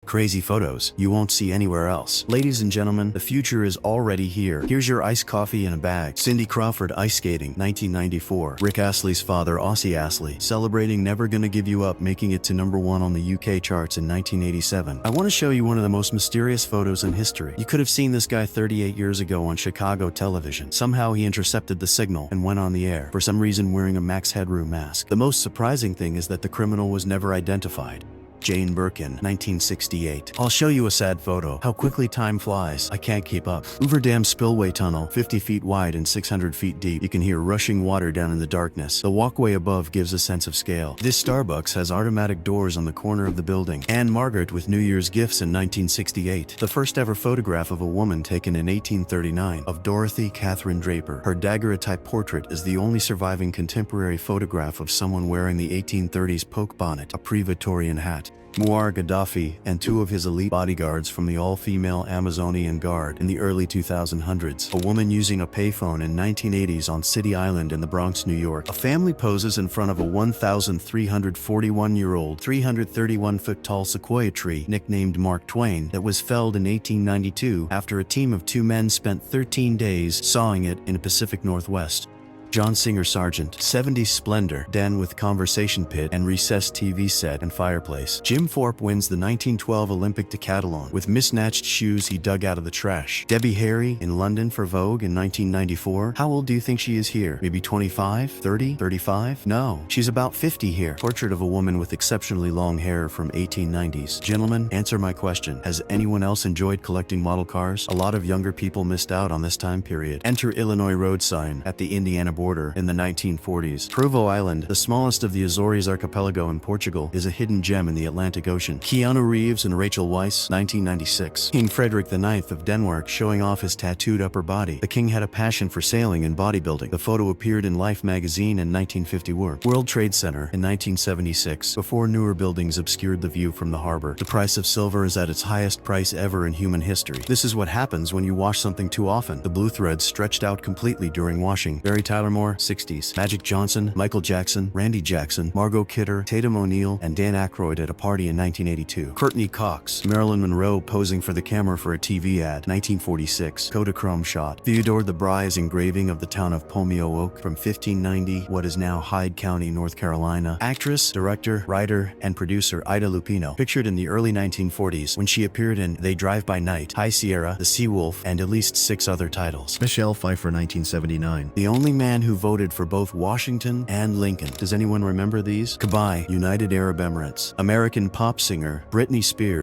Crazy photos you won't see anywhere else. Ladies and gentlemen, the future is already here. Here's your iced coffee in a bag. Cindy Crawford ice skating, 1994. Rick Astley's father, Ossie Astley, celebrating Never Gonna Give You Up, making it to #1 on the UK charts in 1987. I want to show you one of the most mysterious photos in history. You could have seen this guy 38 years ago on Chicago television. Somehow he intercepted the signal and went on the air, for some reason wearing a Max Headroom mask. The most surprising thing is that the criminal was never identified. Jane Birkin, 1968. I'll show you a sad photo. How quickly time flies. I can't keep up. Hoover Dam Spillway Tunnel, 50 feet wide and 600 feet deep. You can hear rushing water down in the darkness. The walkway above gives a sense of scale. This Starbucks has automatic doors on the corner of the building. Anne Margaret with New Year's gifts in 1968. The first ever photograph of a woman taken in 1839 of Dorothy Catherine Draper. Her daguerreotype portrait is the only surviving contemporary photograph of someone wearing the 1830s poke bonnet, a pre-Victorian hat. Muammar Gaddafi and two of his elite bodyguards from the all-female Amazonian Guard in the early 2000s. A woman using a payphone in 1980s on City Island in the Bronx, New York. A family poses in front of a 1,341-year-old, 331-foot-tall sequoia tree nicknamed Mark Twain that was felled in 1892 after a team of 2 men spent 13 days sawing it in the Pacific Northwest. John Singer Sargent, 70s splendor, den with conversation pit and recessed TV set and fireplace. Jim Thorpe wins the 1912 Olympic decathlon with mismatched shoes he dug out of the trash. Debbie Harry in London for Vogue in 1994. How old do you think she is here? Maybe 25, 30, 35? No, she's about 50 here. Portrait of a woman with exceptionally long hair from 1890s. Gentlemen, answer my question. Has anyone else enjoyed collecting model cars? A lot of younger people missed out on this time period. Enter Illinois road sign at the Indiana border in the 1940s. Provo Island, the smallest of the Azores archipelago in Portugal, is a hidden gem in the Atlantic Ocean. Keanu Reeves and Rachel Weisz, 1996. King Frederick IX of Denmark showing off his tattooed upper body. The king had a passion for sailing and bodybuilding. The photo appeared in Life magazine in 1951. World Trade Center in 1976, before newer buildings obscured the view from the harbor. The price of silver is at its highest price ever in human history. This is what happens when you wash something too often. The blue thread stretched out completely during washing. Mary Tyler Moore, 60s. Magic Johnson, Michael Jackson, Randy Jackson, Margot Kidder, Tatum O'Neal, and Dan Aykroyd at a party in 1982. Courtney Cox, Marilyn Monroe posing for the camera for a TV ad, 1946. Kodachrome shot. Theodore the Bry's engraving of the town of Pomeo Oak from 1590, what is now Hyde County, North Carolina. Actress, director, writer, and producer Ida Lupino, pictured in the early 1940s when she appeared in They Drive by Night, High Sierra, The Seawolf, and at least 6 other titles. Michelle Pfeiffer, 1979. The only man who voted for both Washington and Lincoln. Does anyone remember these? Dubai, United Arab Emirates. American pop singer Britney Spears.